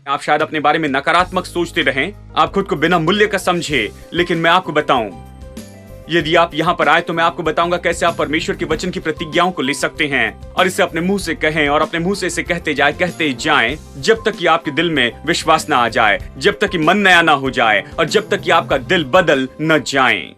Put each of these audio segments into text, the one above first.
आप शायद अपने बारे में नकारात्मक सोचते रहें, आप खुद को बिना मूल्य का समझे, लेकिन मैं आपको बताऊं, यदि आप यहाँ पर आए तो मैं आपको बताऊंगा कैसे आप परमेश्वर के वचन की प्रतिज्ञाओं को ले सकते हैं और इसे अपने मुंह से कहें और अपने मुंह से इसे कहते जाएं जब तक कि आपके दिल में विश्वास ना आ जाए, जब तक कि मन नया ना हो जाए और जब तक कि आपका दिल बदल न जाए।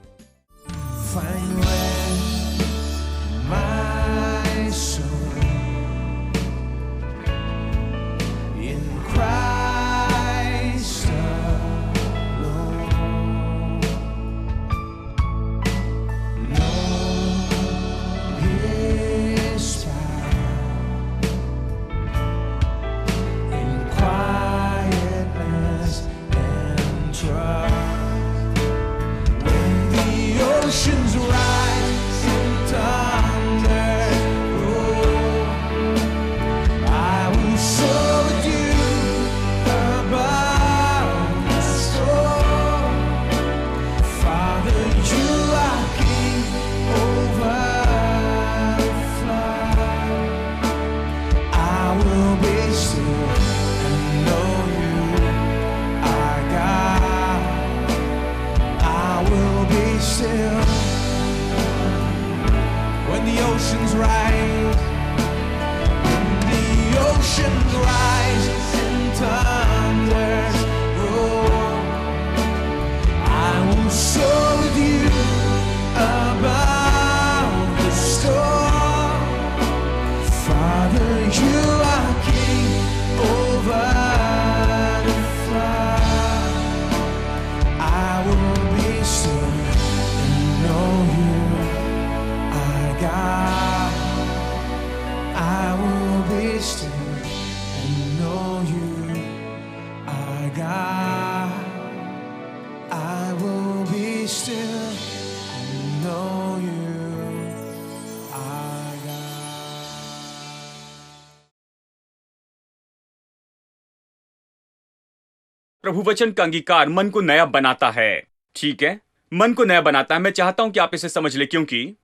प्रभु वचन का अंगीकार मन को नया बनाता है। ठीक है, मन को नया बनाता है। मैं चाहता हूं कि आप इसे समझ ले, क्योंकि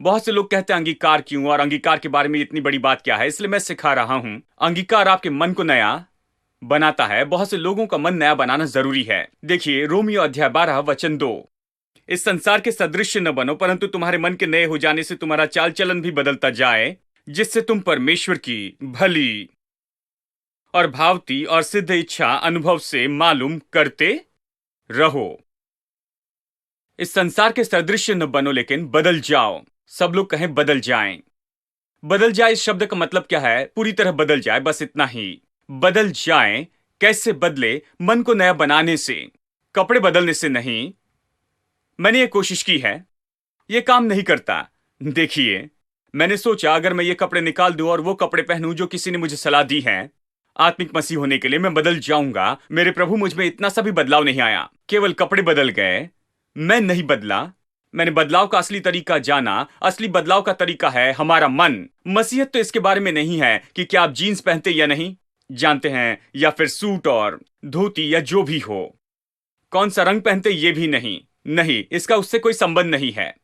बहुत से लोग कहते हैं अंगीकार क्यों और अंगीकार के बारे में इतनी बड़ी बात क्या है। इसलिए मैं सिखा रहा हूं, अंगीकार आपके मन को नया बनाता है। बहुत से लोगों का मन नया बनाना जरूरी है। देखिए रोमियो अध्याय 12 वचन 2, इस संसार के सदृश्य न बनो परंतु तुम्हारे मन के नए हो जाने से तुम्हारा चाल चलन भी बदलता जाए, जिससे तुम परमेश्वर की भली और भावती और सिद्ध इच्छा अनुभव से मालूम करते रहो। इस संसार के सदृश्य न बनो लेकिन बदल जाओ। सब लोग कहें बदल जाएं। बदल जाए इस शब्द का मतलब क्या है? पूरी तरह बदल जाए, बस इतना ही। बदल जाएं कैसे बदले? मन को नया बनाने से, कपड़े बदलने से नहीं। मैंने ये कोशिश की है, ये काम नहीं करता। देखिए, मैंने सोचा अगर मैं ये कपड़े निकाल दूं और वो कपड़े पहनूं जो किसी ने मुझे सलाह दी है आत्मिक मसीह होने के लिए, मैं बदल जाऊंगा। मेरे प्रभु, मुझ में इतना सा भी बदलाव नहीं आया, केवल कपड़े बदल गए, मैं नहीं बदला। मैंने बदलाव का असली तरीका जाना। असली बदलाव का तरीका है हमारा मन। मसीहत तो इसके बारे में नहीं है कि क्या आप जीन्स पहनते या नहीं जानते हैं, या फिर सूट और धोती या जो भी हो, कौन सा रंग पहनते ये भी नहीं, इसका उससे कोई संबंध नहीं है।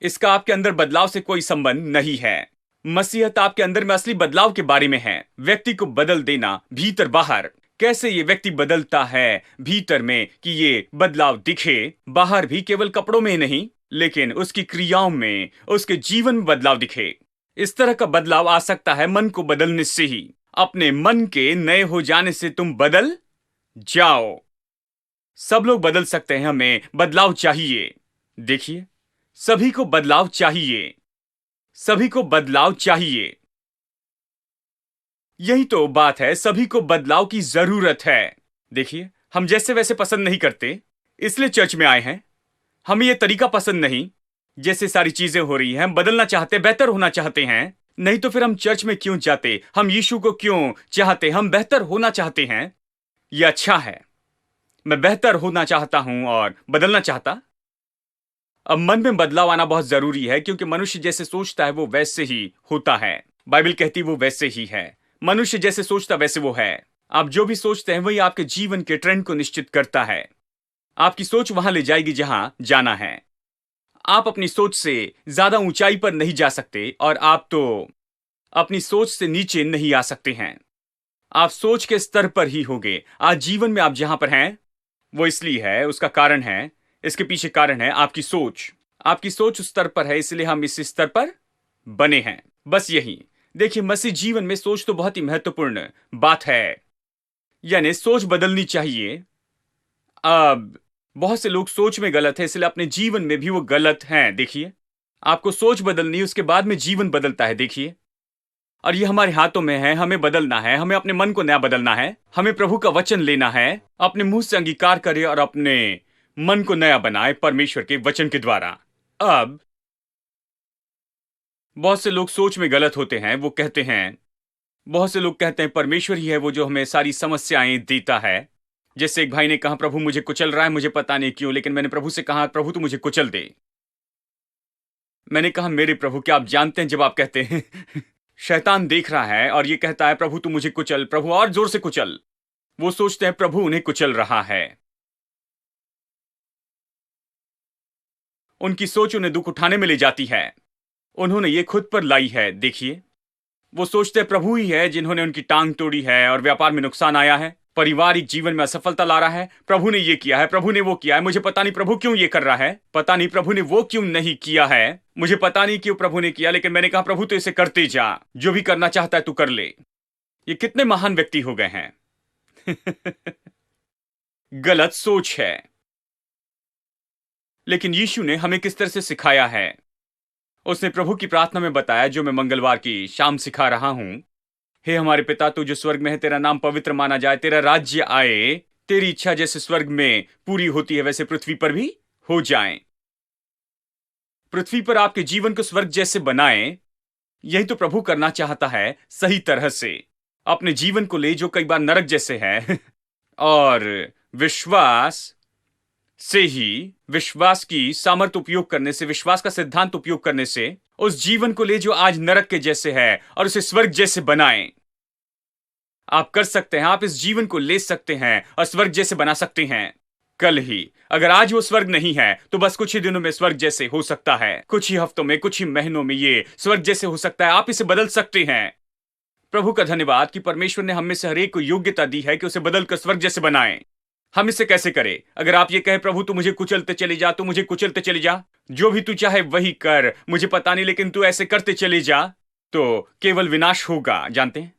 इसका आपके अंदर बदलाव से कोई संबंध नहीं है। मसीहत आपके अंदर में असली बदलाव के बारे में है, व्यक्ति को बदल देना भीतर बाहर। कैसे ये व्यक्ति बदलता है भीतर में कि ये बदलाव दिखे बाहर भी, केवल कपड़ों में नहीं लेकिन उसकी क्रियाओं में, उसके जीवन में बदलाव दिखे। इस तरह का बदलाव आ सकता है मन को बदलने से ही। अपने मन के नए हो जाने से तुम बदल जाओ। सब लोग बदल सकते हैं, हमें बदलाव चाहिए। देखिए, सभी को बदलाव चाहिए, सभी को बदलाव चाहिए। यही तो बात है, सभी को बदलाव की जरूरत है। देखिए, हम जैसे वैसे पसंद नहीं करते, इसलिए चर्च में आए हैं। हमें यह तरीका पसंद नहीं, जैसे सारी चीजें हो रही हैं। हम बदलना चाहते, बेहतर होना चाहते हैं। नहीं तो फिर हम चर्च में क्यों जाते? हम यीशु को क्यों चाहते? हम बेहतर होना चाहते हैं। यह अच्छा है, मैं बेहतर होना चाहता हूं और बदलना चाहता। अब मन में बदलाव आना बहुत जरूरी है, क्योंकि मनुष्य जैसे सोचता है वो वैसे ही होता है। बाइबल कहती वो वैसे ही है। मनुष्य जैसे सोचता वैसे वो है। आप जो भी सोचते हैं वही आपके जीवन के ट्रेंड को निश्चित करता है। आपकी सोच वहां ले जाएगी जहां जाना है। आप अपनी सोच से ज्यादा ऊंचाई पर नहीं जा सकते और आप तो अपनी सोच से नीचे नहीं आ सकते हैं। आप सोच के स्तर पर ही होगे। आज जीवन में आप जहां पर हैं वो इसलिए है, उसका कारण है, इसके पीछे कारण है आपकी सोच। आपकी सोच उस स्तर पर है, इसलिए हम इस स्तर पर बने हैं। बस यही। देखिए, मसीह जीवन में सोच तो बहुत ही महत्वपूर्ण बात है, यानी सोच बदलनी चाहिए। अब बहुत से लोग सोच में गलत है, इसलिए अपने जीवन में भी वो गलत हैं। देखिए, आपको सोच बदलनी है, उसके बाद में जीवन बदलता है। देखिए, और ये हमारे हाथों में है। हमें बदलना है, हमें अपने मन को नया बदलना है, हमें प्रभु का वचन लेना है, अपने मुंह से अंगीकार करे और अपने मन को नया बनाए परमेश्वर के वचन के द्वारा। अब बहुत से लोग सोच में गलत होते हैं। वो कहते हैं, बहुत से लोग कहते हैं परमेश्वर ही है वो जो हमें सारी समस्याएं देता है। जैसे एक भाई ने कहा, प्रभु मुझे कुचल रहा है, मुझे पता नहीं क्यों, लेकिन मैंने प्रभु से कहा, प्रभु तू मुझे कुचल दे। मैंने कहा, मेरे प्रभु, क्या आप जानते हैं जब आप कहते हैं शैतान देख रहा है और ये कहता है प्रभु तू मुझे कुचल, प्रभु और जोर से कुचल, वो सोचते हैं प्रभु उन्हें कुचल रहा है। उनकी सोच उन्हें दुख उठाने में ले जाती है। उन्होंने ये खुद पर लाई है। देखिए, वो सोचते हैं प्रभु ही है जिन्होंने उनकी टांग तोड़ी है और व्यापार में नुकसान आया है, पारिवारिक जीवन में असफलता ला रहा है। प्रभु ने ये किया है, प्रभु ने वो किया है, मुझे पता नहीं प्रभु क्यों ये कर रहा है, पता नहीं प्रभु ने वो क्यों नहीं किया है, मुझे पता नहीं क्यों प्रभु ने किया, लेकिन मैंने कहा प्रभु तो इसे करते जा, जो भी करना चाहता है तू कर ले। ये कितने महान व्यक्ति हो गए हैं गलत सोच है। लेकिन यीशु ने हमें किस तरह से सिखाया है। उसने प्रभु की प्रार्थना में बताया, जो मैं मंगलवार की शाम सिखा रहा हूं। हे हमारे पिता, तू जो स्वर्ग में है, तेरा नाम पवित्र माना जाए, तेरा राज्य आए, तेरी इच्छा जैसे स्वर्ग में पूरी होती है वैसे पृथ्वी पर भी हो जाए। पृथ्वी पर आपके जीवन को स्वर्ग जैसे बनाए, यही तो प्रभु करना चाहता है। सही तरह से अपने जीवन को ले जो कई बार नरक जैसे है और विश्वास से ही, विश्वास की सामर्थ्य उपयोग करने से, विश्वास का सिद्धांत उपयोग करने से उस जीवन को ले जो आज नरक के जैसे है और उसे स्वर्ग जैसे बनाएं। आप कर सकते हैं। आप इस जीवन को ले सकते हैं और स्वर्ग जैसे बना सकते हैं कल ही। अगर आज वो स्वर्ग नहीं है तो बस कुछ ही दिनों में स्वर्ग जैसे हो सकता है, कुछ ही हफ्तों में, कुछ ही महीनों में ये स्वर्ग जैसे हो सकता है। आप इसे बदल सकते हैं। प्रभु का धन्यवाद कि परमेश्वर ने हम में से हर एक को योग्यता दी है कि उसे बदलकर स्वर्ग जैसे बनाएं। हम इसे कैसे करें? अगर आप ये कहे प्रभु तू मुझे कुचलते चले जा, तू मुझे कुचलते चले जा, जो भी तू चाहे वही कर, मुझे पता नहीं, लेकिन तू ऐसे करते चले जा, तो केवल विनाश होगा। जानते हैं,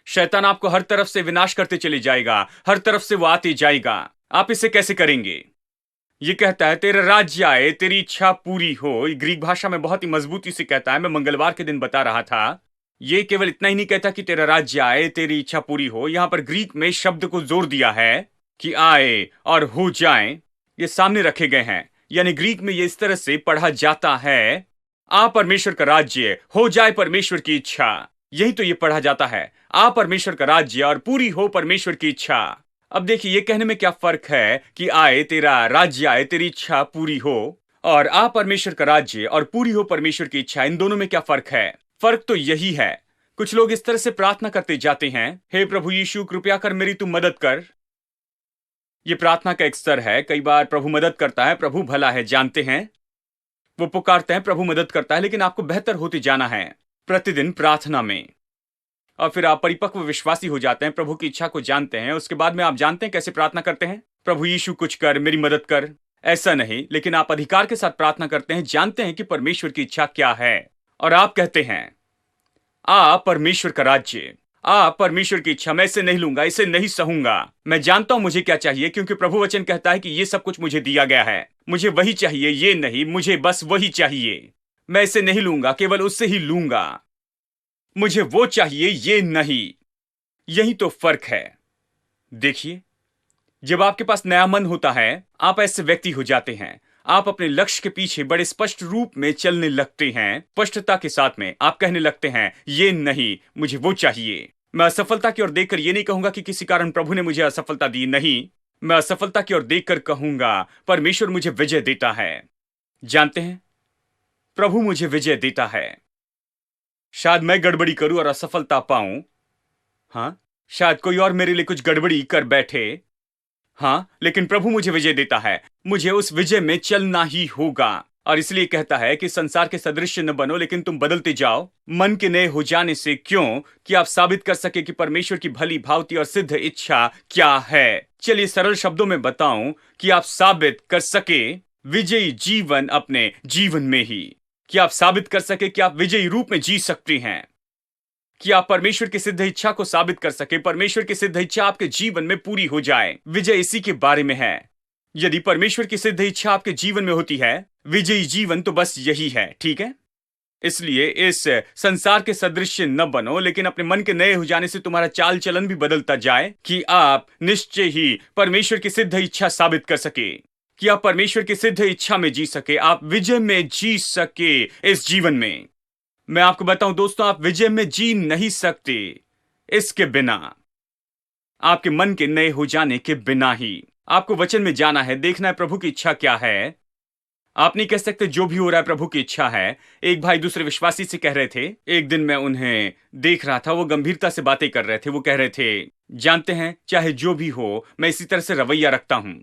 शैतान आपको हर तरफ से विनाश करते चले जाएगा, हर तरफ से वो आते जाएगा। आप इसे कैसे करेंगे? ये कहता है तेरा राज्य आए, तेरी इच्छा पूरी हो। ग्रीक भाषा में बहुत ही मजबूती से कहता है। मैं मंगलवार के दिन बता रहा था, ये केवल इतना ही नहीं कहता कि तेरा राज्य आए, तेरी इच्छा पूरी हो। यहां पर ग्रीक में शब्द को जोर दिया है कि आए और हो जाए, ये सामने रखे गए हैं। यानी ग्रीक में ये इस तरह से पढ़ा जाता है, आ परमेश्वर का राज्य, हो जाए परमेश्वर की इच्छा। यही तो ये पढ़ा जाता है, आ परमेश्वर का राज्य और पूरी हो परमेश्वर की इच्छा। अब देखिए, ये कहने में क्या फर्क है कि आए, तेरा राज्य आए, तेरी इच्छा पूरी हो, और आ परमेश्वर का राज्य और पूरी हो परमेश्वर की इच्छा। इन दोनों में क्या फर्क है? फर्क तो यही है। कुछ लोग इस तरह से प्रार्थना करते जाते हैं, हे प्रभु यीशु कृपया कर, मेरी तू मदद कर। ये प्रार्थना का एक स्तर है। कई बार प्रभु मदद करता है, प्रभु भला है, जानते हैं, वो पुकारते हैं, प्रभु मदद करता है, लेकिन आपको बेहतर होते जाना है प्रतिदिन प्रार्थना में, और फिर आप परिपक्व विश्वासी हो जाते हैं, प्रभु की इच्छा को जानते हैं। उसके बाद में आप जानते हैं कैसे प्रार्थना करते हैं, प्रभु यीशु कुछ कर, मेरी मदद कर, ऐसा नहीं, लेकिन आप अधिकार के साथ प्रार्थना करते हैं, जानते हैं कि परमेश्वर की इच्छा क्या है, और आप कहते हैं आ परमेश्वर का राज्य, आ परमेश्वर की इच्छा, मैं इसे नहीं लूंगा, इसे नहीं सहूंगा। मैं जानता हूं मुझे क्या चाहिए, क्योंकि प्रभु वचन कहता है कि ये सब कुछ मुझे दिया गया है, मुझे वही चाहिए, ये नहीं, मुझे बस वही चाहिए। मैं इसे नहीं लूंगा, केवल उससे ही लूंगा। मुझे वो चाहिए, ये नहीं। यही तो फर्क है। देखिए, जब आपके पास नया मन होता है, आप ऐसे व्यक्ति हो जाते हैं, आप अपने लक्ष्य के पीछे बड़े स्पष्ट रूप में चलने लगते हैं। स्पष्टता के साथ में आप कहने लगते हैं, ये नहीं, मुझे वो चाहिए। मैं असफलता की ओर देखकर ये नहीं कहूंगा कि किसी कारण प्रभु ने मुझे असफलता दी, नहीं, मैं असफलता की ओर देखकर कहूंगा परमेश्वर मुझे विजय देता है। जानते हैं, प्रभु मुझे विजय देता है। शायद मैं गड़बड़ी करूं और असफलता पाऊं, हाँ, शायद कोई और मेरे लिए कुछ गड़बड़ी कर बैठे, हाँ, लेकिन प्रभु मुझे विजय देता है। मुझे उस विजय में चलना ही होगा। और इसलिए कहता है कि संसार के सदृश न बनो, लेकिन तुम बदलते जाओ मन के नए हो जाने से। क्यों? कि आप साबित कर सके कि परमेश्वर की भली भांति और सिद्ध इच्छा क्या है। चलिए सरल शब्दों में बताऊं कि आप साबित कर सके विजयी जीवन अपने जीवन में ही, कि आप साबित कर सके कि आप विजयी रूप में जी सकते हैं, कि आप परमेश्वर की सिद्ध इच्छा को साबित कर सके, परमेश्वर की सिद्ध इच्छा आपके जीवन में पूरी हो जाए। विजय इसी के बारे में है। यदि परमेश्वर की सिद्ध इच्छा आपके जीवन में होती है, विजयी जीवन तो बस यही है। ठीक है, इसलिए इस संसार के सदृश न बनो, लेकिन अपने मन के नए हो जाने से तुम्हारा चाल चलन भी बदलता जाए, कि आप निश्चय ही परमेश्वर की सिद्ध इच्छा साबित कर सके, कि आप परमेश्वर की सिद्ध इच्छा में जी सके, आप विजय में जी सके इस जीवन में। मैं आपको बताऊं दोस्तों, आप विजय में जी नहीं सकते इसके बिना, आपके मन के नए हो जाने के बिना ही। आपको वचन में जाना है, देखना है प्रभु की इच्छा क्या है। आप नहीं कह सकते जो भी हो रहा है प्रभु की इच्छा है। एक भाई दूसरे विश्वासी से कह रहे थे, एक दिन मैं उन्हें देख रहा था, वो गंभीरता से बातें कर रहे थे। वो कह रहे थे, जानते हैं चाहे जो भी हो, मैं इसी तरह से रवैया रखता हूं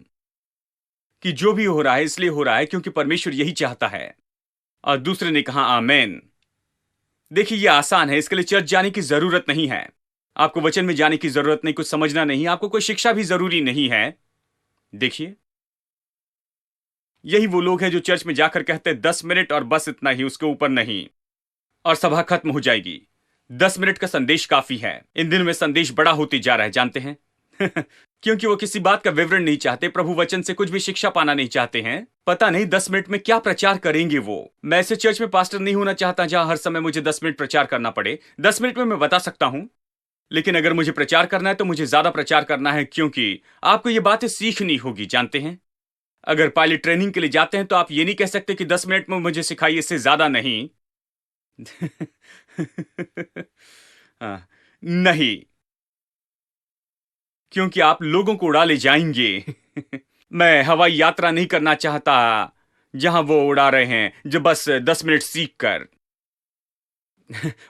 कि जो भी हो रहा है इसलिए हो रहा है क्योंकि परमेश्वर यही चाहता है। और दूसरे ने कहा आमेन। देखिए ये आसान है, इसके लिए चर्च जाने की जरूरत नहीं है, आपको वचन में जाने की जरूरत नहीं, कुछ समझना नहीं, आपको कोई शिक्षा भी जरूरी नहीं है। देखिए यही वो लोग हैं जो चर्च में जाकर कहते हैं 10 मिनट और बस इतना ही, उसके ऊपर नहीं, और सभा खत्म हो जाएगी। 10 मिनट का संदेश काफी है। इन दिनों में संदेश बड़ा होते जा रहा है, जानते हैं क्योंकि वो किसी बात का विवरण नहीं चाहते, प्रभु वचन से कुछ भी शिक्षा पाना नहीं चाहते हैं। पता नहीं 10 मिनट में क्या प्रचार करेंगे वो। मैं ऐसे चर्च में पास्टर नहीं होना चाहता जहां हर समय मुझे 10 मिनट प्रचार करना पड़े। 10 मिनट में मैं बता सकता हूं, लेकिन अगर मुझे प्रचार करना है तो मुझे ज्यादा प्रचार करना है, क्योंकि आपको ये बातें सीखनी होगी। जानते हैं, अगर पायलट ट्रेनिंग के लिए जाते हैं तो आप ये नहीं कह सकते कि 10 मिनट में मुझे सिखाइए, इससे ज्यादा नहीं नहीं, क्योंकि आप लोगों को उड़ा ले जाएंगे मैं हवाई यात्रा नहीं करना चाहता जहां वो उड़ा रहे हैं जो बस 10 मिनट सीख कर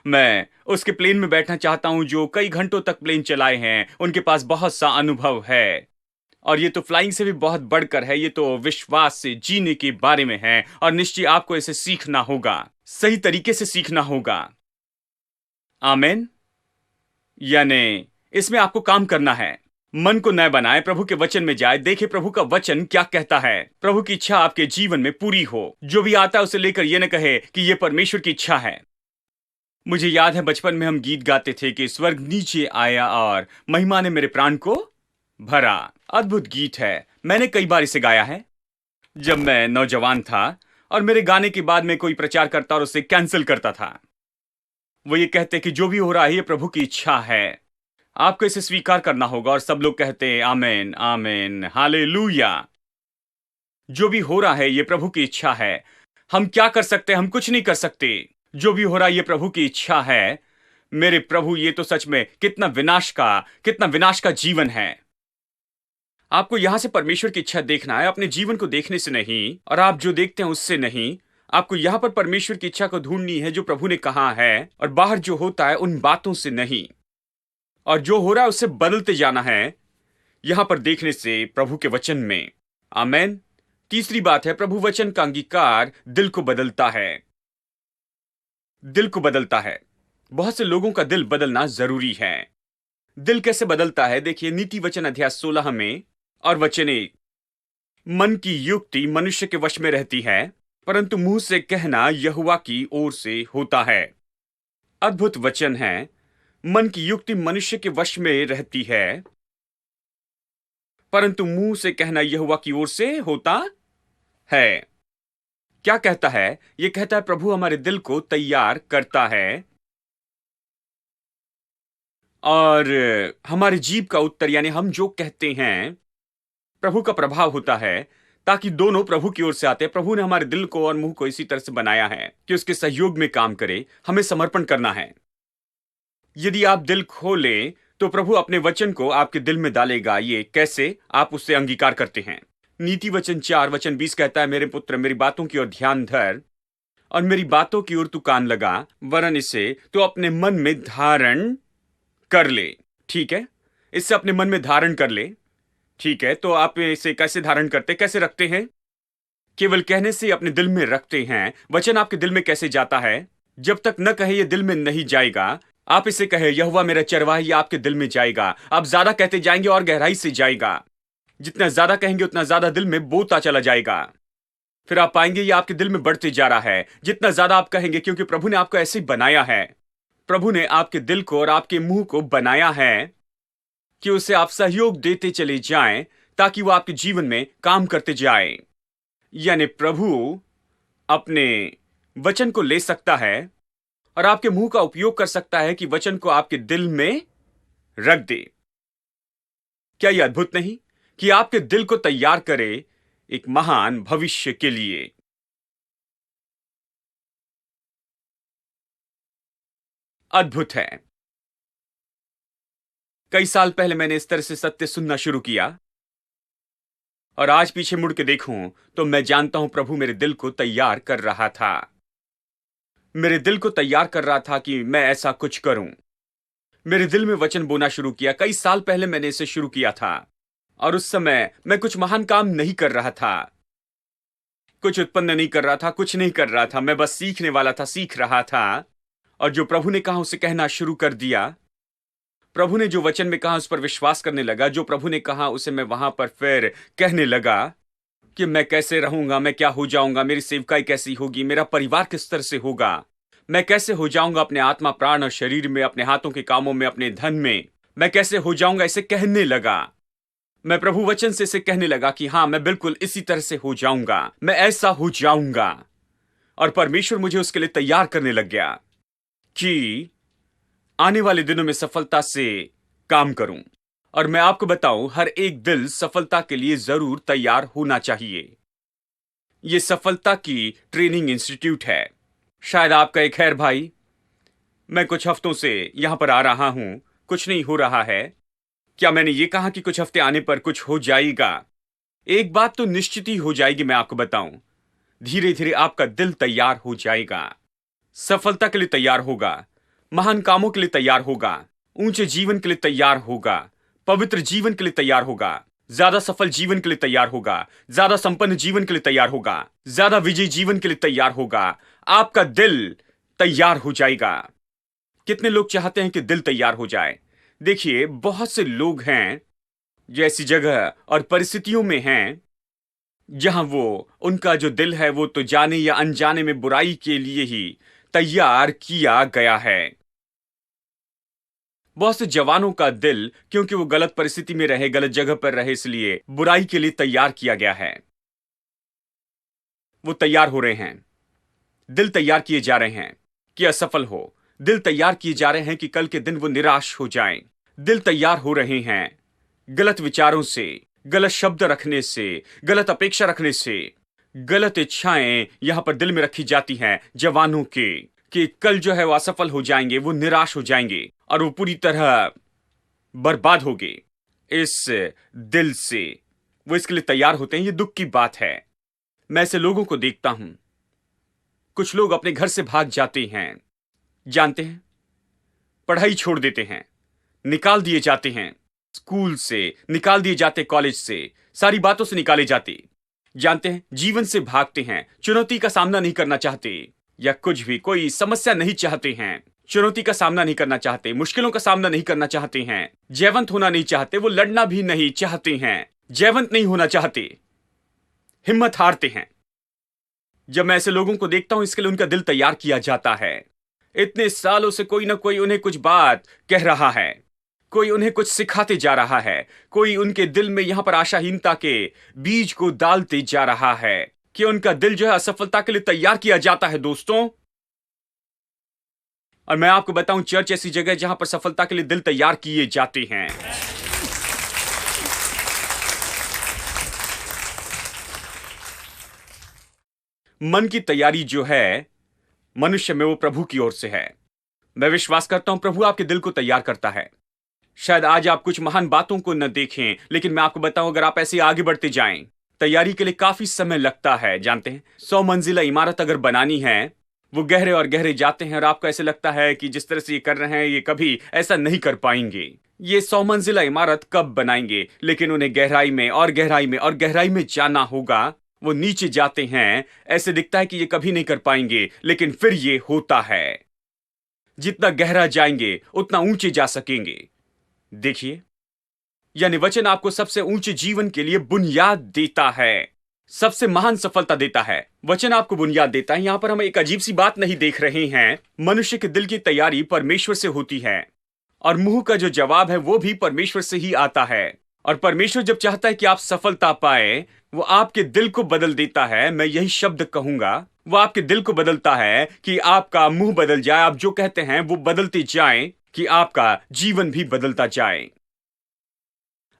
मैं उसके प्लेन में बैठना चाहता हूं जो कई घंटों तक प्लेन चलाए हैं, उनके पास बहुत सा अनुभव है। और ये तो फ्लाइंग से भी बहुत बढ़कर है, ये तो विश्वास से जीने के बारे में है। और निश्चय आपको इसे सीखना होगा, सही तरीके से सीखना होगा। आमेन। यानी इसमें आपको काम करना है। मन को नया बनाए, प्रभु के वचन में जाए, देखे प्रभु का वचन क्या कहता है। प्रभु की इच्छा आपके जीवन में पूरी हो। जो भी आता है उसे लेकर यह न कहे कि यह परमेश्वर की इच्छा है। मुझे याद है बचपन में हम गीत गाते थे कि स्वर्ग नीचे आया और महिमा ने मेरे प्राण को भरा। अद्भुत गीत है, मैंने कई बार इसे गाया है जब मैं नौजवान था, और मेरे गाने के बाद में कोई प्रचार करता और उसे कैंसिल करता था। वो ये कहते कि जो भी हो रहा है ये प्रभु की इच्छा है, आपको इसे स्वीकार करना होगा। और सब लोग कहते आमेन आमेन हालेलुया। जो भी हो रहा है ये प्रभु की इच्छा है। हम क्या कर सकते हैं? हम कुछ नहीं कर सकते। जो भी हो रहा है ये प्रभु की इच्छा है। मेरे प्रभु, ये तो सच में कितना विनाश का जीवन है। आपको यहां से परमेश्वर की इच्छा देखना है, अपने जीवन को देखने से नहीं, और आप जो देखते हैं उससे नहीं। आपको यहां पर परमेश्वर की इच्छा को ढूंढनी है जो प्रभु ने कहा है, और बाहर जो होता है उन बातों से नहीं। और जो हो रहा है उससे बदलते जाना है यहां पर देखने से, प्रभु के वचन में। आमेन। तीसरी बात है, प्रभु वचन का अंगीकार दिल को बदलता है। दिल को बदलता है। बहुत से लोगों का दिल बदलना जरूरी है। दिल कैसे बदलता है? देखिए नीति वचन अध्याय 16 में और वचन 1, मन की युक्ति मनुष्य के वश में रहती है, परंतु मुंह से कहना यहोवा की ओर से होता है। अद्भुत वचन है। मन की युक्ति मनुष्य के वश में रहती है, परंतु मुंह से कहना यहोवा की ओर से होता है। क्या कहता है? यह कहता है प्रभु हमारे दिल को तैयार करता है, और हमारे जीभ का उत्तर यानी हम जो कहते हैं प्रभु का प्रभाव होता है, ताकि दोनों प्रभु की ओर से आते हैं। प्रभु ने हमारे दिल को और मुंह को इसी तरह से बनाया है कि उसके सहयोग में काम करे। हमें समर्पण करना है। यदि आप दिल खोलें तो प्रभु अपने वचन को आपके दिल में डालेगा। ये कैसे? आप उससे अंगीकार करते हैं। नीति वचन 4 वचन 20 कहता है, मेरे पुत्र मेरी बातों की ओर ध्यान धर और मेरी बातों की ओर तू कान लगा, वरन इसे तो अपने मन में धारण कर ले। ठीक है, इससे अपने मन में धारण कर ले। ठीक है, तो आप इसे कैसे धारण करते, कैसे रखते हैं? केवल कहने से अपने दिल में रखते हैं। वचन आपके दिल में कैसे जाता है? जब तक न कहे ये दिल में नहीं जाएगा। आप इसे कहे, यहोवा मेरा चरवाहा, ये आपके दिल में जाएगा। आप ज्यादा कहते जाएंगे और गहराई से जाएगा। जितना ज्यादा कहेंगे उतना ज्यादा दिल में बोता चला जाएगा। फिर आप पाएंगे ये आपके दिल में बढ़ते जा रहा है जितना ज्यादा आप कहेंगे, क्योंकि प्रभु ने आपको ऐसे बनाया है। प्रभु ने आपके दिल को और आपके मुंह को बनाया है कि उसे आप सहयोग देते चले जाएं, ताकि वो आपके जीवन में काम करते जाए। यानी प्रभु अपने वचन को ले सकता है और आपके मुंह का उपयोग कर सकता है कि वचन को आपके दिल में रख दे। क्या यह अद्भुत नहीं कि आपके दिल को तैयार करे एक महान भविष्य के लिए? अद्भुत है। कई साल पहले मैंने इस तरह से सत्य सुनना शुरू किया और आज पीछे मुड़ के देखूं तो मैं जानता हूं प्रभु मेरे दिल को तैयार कर रहा था। मेरे दिल को तैयार कर रहा था कि मैं ऐसा कुछ करूं। मेरे दिल में वचन बोना शुरू किया। कई साल पहले मैंने इसे शुरू किया था और उस समय मैं कुछ महान काम नहीं कर रहा था, कुछ उत्पन्न नहीं कर रहा था, कुछ नहीं कर रहा था। मैं बस सीखने वाला था, सीख रहा था। और जो प्रभु ने कहा उसे कहना शुरू कर दिया। प्रभु ने जो वचन में कहा उस पर विश्वास करने लगा। जो प्रभु ने कहा उसे मैं वहां पर फिर कहने लगा कि मैं कैसे रहूंगा, मैं क्या हो जाऊंगा, मेरी सेवकाई कैसी होगी, मेरा परिवार किस तरह से होगा, मैं कैसे हो जाऊंगा अपने आत्मा, प्राण और शरीर में, अपने हाथों के कामों में, अपने धन में, मैं कैसे हो जाऊंगा। इसे कहने लगा। मैं प्रभु वचन से इसे कहने लगा कि हां, मैं बिल्कुल इसी तरह से हो जाऊंगा, मैं ऐसा हो जाऊंगा। और परमेश्वर मुझे उसके लिए तैयार करने लग गया कि आने वाले दिनों में सफलता से काम करूं। और मैं आपको बताऊं, हर एक दिल सफलता के लिए जरूर तैयार होना चाहिए। यह सफलता की ट्रेनिंग इंस्टीट्यूट है। शायद आप कहे, खैर भाई, मैं कुछ हफ्तों से यहां पर आ रहा हूं, कुछ नहीं हो रहा है। क्या मैंने ये कहा कि कुछ हफ्ते आने पर कुछ हो जाएगा? एक बात तो निश्चित ही हो जाएगी, मैं आपको बताऊं। धीरे धीरे आपका दिल तैयार हो जाएगा, सफलता के लिए तैयार होगा, महान कामों के लिए तैयार होगा, ऊंचे जीवन के लिए तैयार होगा, पवित्र जीवन के लिए तैयार होगा, ज्यादा सफल जीवन के लिए तैयार होगा, ज्यादा संपन्न जीवन के लिए तैयार होगा, ज्यादा विजयी जीवन के लिए तैयार होगा। आपका दिल तैयार हो जाएगा। कितने लोग चाहते हैं कि दिल तैयार हो जाए? देखिए, बहुत से लोग हैं जो ऐसी जगह और परिस्थितियों में हैं जहां उनका जो दिल है वो तो जाने या अनजाने में बुराई के लिए ही तैयार किया गया है। बहुत से जवानों का दिल, क्योंकि वो गलत परिस्थिति में रहे, गलत जगह पर रहे, इसलिए बुराई के लिए तैयार किया गया है। वो तैयार हो रहे हैं, दिल तैयार किए जा रहे हैं कि असफल हो। दिल तैयार किए जा रहे हैं कि कल के दिन वो निराश हो जाएं। दिल तैयार हो रहे हैं गलत विचारों से, गलत शब्द रखने से, गलत अपेक्षा रखने से। गलत इच्छाएं यहां पर दिल में रखी जाती हैं जवानों के, कि कल जो है वो असफल हो जाएंगे, वो निराश हो जाएंगे और वो पूरी तरह बर्बाद होंगे। इस दिल से वो इसके लिए तैयार होते हैं। ये दुख की बात है। मैं ऐसे लोगों को देखता हूं। कुछ लोग अपने घर से भाग जाते हैं, जानते हैं, पढ़ाई छोड़ देते हैं, निकाल दिए जाते हैं स्कूल से, निकाल दिए जाते कॉलेज से, सारी बातों से निकाले जाते, जानते हैं, जीवन से भागते हैं, चुनौती का सामना नहीं करना चाहते, या कुछ भी, कोई समस्या नहीं चाहते हैं, चुनौती का सामना नहीं करना चाहते, मुश्किलों का सामना नहीं करना चाहते हैं, जयवंत होना नहीं चाहते, वो लड़ना भी नहीं चाहते हैं, जयवंत नहीं होना चाहते, हिम्मत हारते हैं। जब मैं ऐसे लोगों को देखता हूं, इसके लिए उनका दिल तैयार किया जाता है। इतने सालों से कोई ना कोई उन्हें कुछ बात कह रहा है, कोई उन्हें कुछ सिखाते जा रहा है, कोई उनके दिल में यहां पर आशाहीनता के बीज को डालते जा रहा है कि उनका दिल जो है असफलता के लिए तैयार किया जाता है, दोस्तों। और मैं आपको बताऊं, चर्च ऐसी जगह है जहां पर सफलता के लिए दिल तैयार किए जाते हैं। मन की तैयारी जो है मनुष्य में, वो प्रभु की ओर से है। मैं विश्वास करता हूं प्रभु आपके दिल को तैयार करता है। शायद आज आप कुछ महान बातों को न देखें, लेकिन मैं आपको बताऊं, अगर आप ऐसे आगे बढ़ते जाएं, तैयारी के लिए काफी समय लगता है। जानते हैं, 100 मंजिला इमारत अगर बनानी है, वो गहरे और गहरे जाते हैं और आपको ऐसे लगता है कि जिस तरह से ये कर रहे हैं, ये कभी ऐसा नहीं कर पाएंगे। ये 100 मंजिला इमारत कब बनाएंगे? लेकिन उन्हें गहराई में और गहराई में और गहराई में जाना होगा। वो नीचे जाते हैं। ऐसे दिखता है कि ये कभी नहीं कर पाएंगे, लेकिन फिर ये होता है। जितना गहरा जाएंगे उतना ऊंचे जा सकेंगे। देखिए, यानी वचन आपको सबसे ऊंचे जीवन के लिए बुनियाद देता है, सबसे महान सफलता देता है। वचन आपको बुनियाद देता है। यहां पर हम एक अजीब सी बात नहीं देख रहे हैं। मनुष्य के दिल की तैयारी परमेश्वर से होती है, और मुंह का जो जवाब है वो भी परमेश्वर से ही आता है। और परमेश्वर जब चाहता है कि आप सफलता पाए, वो आपके दिल को बदल देता है। मैं यही शब्द कहूंगा, वो आपके दिल को बदलता है कि आपका मुंह बदल जाए, आप जो कहते हैं वो बदलते जाएं, कि आपका जीवन भी बदलता जाए।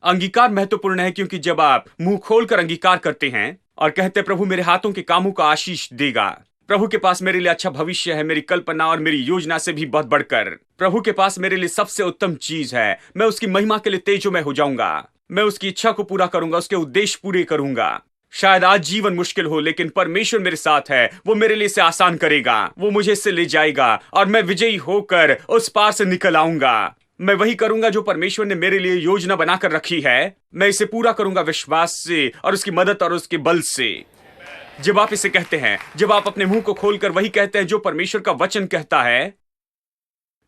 अंगीकार महत्वपूर्ण है, क्योंकि जब आप मुंह खोलकर अंगीकार करते हैं और कहते हैं प्रभु मेरे हाथों के कामों का आशीष देगा, प्रभु के पास मेरे लिए अच्छा भविष्य है, मेरी कल्पना और मेरी योजना से भी बहुत बढ़कर प्रभु के पास मेरे लिए सबसे उत्तम चीज है। मैं उसकी महिमा के लिए तेजोमय हो जाऊंगा, मैं उसकी इच्छा को पूरा करूंगा, उसके उद्देश्य पूरे करूंगा। शायद आज जीवन मुश्किल हो, लेकिन परमेश्वर मेरे साथ है, वो मेरे लिए इसे आसान करेगा, वो मुझे इससे ले जाएगा और मैं विजयी होकर उस पार से निकल आऊंगा। मैं वही करूंगा जो परमेश्वर ने मेरे लिए योजना बनाकर रखी है। मैं इसे पूरा करूंगा विश्वास से और उसकी मदद और उसके बल से। जब आप इसे कहते हैं, जब आप अपने मुंह को खोलकर वही कहते हैं जो परमेश्वर का वचन कहता है,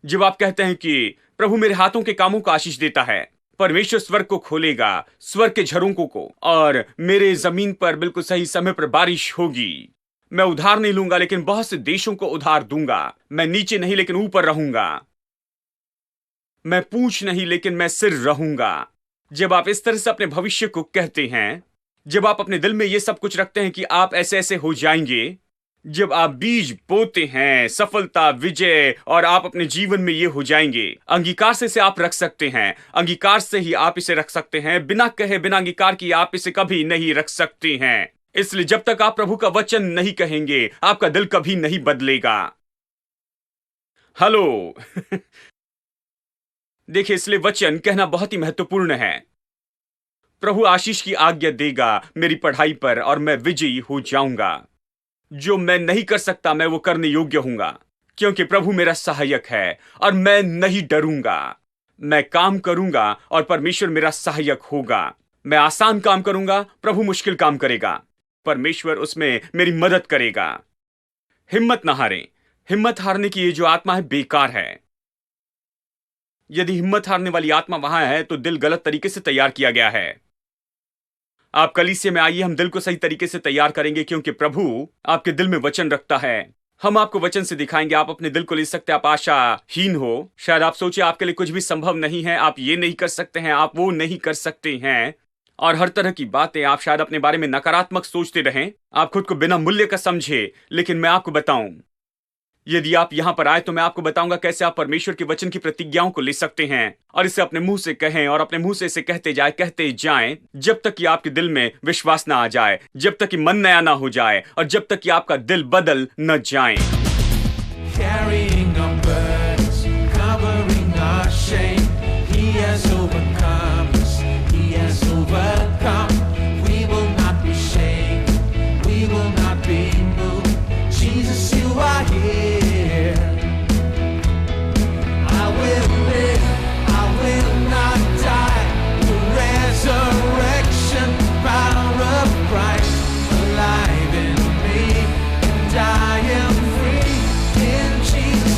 जब आप कहते हैं कि प्रभु मेरे हाथों के कामों का आशीष देता है, परमेश्वर स्वर्ग को खोलेगा, स्वर्ग के झरोकों को, और मेरे जमीन पर बिल्कुल सही समय पर बारिश होगी। मैं उधार नहीं लूंगा, लेकिन बहुत से देशों को उधार दूंगा। मैं नीचे नहीं लेकिन ऊपर रहूंगा। मैं पूंछ नहीं लेकिन मैं सिर रहूंगा। जब आप इस तरह से अपने भविष्य को कहते हैं, जब आप अपने दिल में ये सब कुछ रखते हैं कि आप ऐसे ऐसे हो जाएंगे, जब आप बीज बोते हैं सफलता, विजय, और आप अपने जीवन में ये हो जाएंगे, अंगीकार से इसे आप रख सकते हैं। अंगीकार से ही आप इसे रख सकते हैं। बिना कहे, बिना अंगीकार किए आप इसे कभी नहीं रख सकते हैं। इसलिए जब तक आप प्रभु का वचन नहीं कहेंगे, आपका दिल कभी नहीं बदलेगा। हेलो देखिए, इसलिए वचन कहना बहुत ही महत्वपूर्ण है। प्रभु आशीष की आज्ञा देगा मेरी पढ़ाई पर, और मैं विजयी हो जाऊंगा। जो मैं नहीं कर सकता, मैं वो करने योग्य हूंगा, क्योंकि प्रभु मेरा सहायक है और मैं नहीं डरूंगा। मैं काम करूंगा और परमेश्वर मेरा सहायक होगा। मैं आसान काम करूंगा, प्रभु मुश्किल काम करेगा, परमेश्वर उसमें मेरी मदद करेगा। हिम्मत ना हारें। हिम्मत हारने की ये जो आत्मा है बेकार है। यदि हिम्मत हारने वाली आत्मा वहां है तो दिल गलत तरीके से तैयार किया गया है। आप कलीसिया में आइए, हम दिल को सही तरीके से तैयार करेंगे, क्योंकि प्रभु आपके दिल में वचन रखता है। हम आपको वचन से दिखाएंगे। आप अपने दिल को ले सकते हैं। आप आशाहीन हो, शायद आप सोचे आपके लिए कुछ भी संभव नहीं है, आप ये नहीं कर सकते हैं, आप वो नहीं कर सकते हैं, और हर तरह की बातें। आप शायद अपने बारे में नकारात्मक सोचते रहें, आप खुद को बिना मूल्य का समझे। लेकिन मैं आपको बताऊं, यदि आप यहां पर आए तो मैं आपको बताऊंगा कैसे आप परमेश्वर के वचन की प्रतिज्ञाओं को ले सकते हैं और इसे अपने मुंह से कहें, और अपने मुंह से इसे कहते जाएं, जब तक कि आपके दिल में विश्वास ना आ जाए, जब तक कि मन नया ना हो जाए, और जब तक कि आपका दिल बदल न जाए। Alive in me, and I am free in Jesus.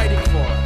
fighting for.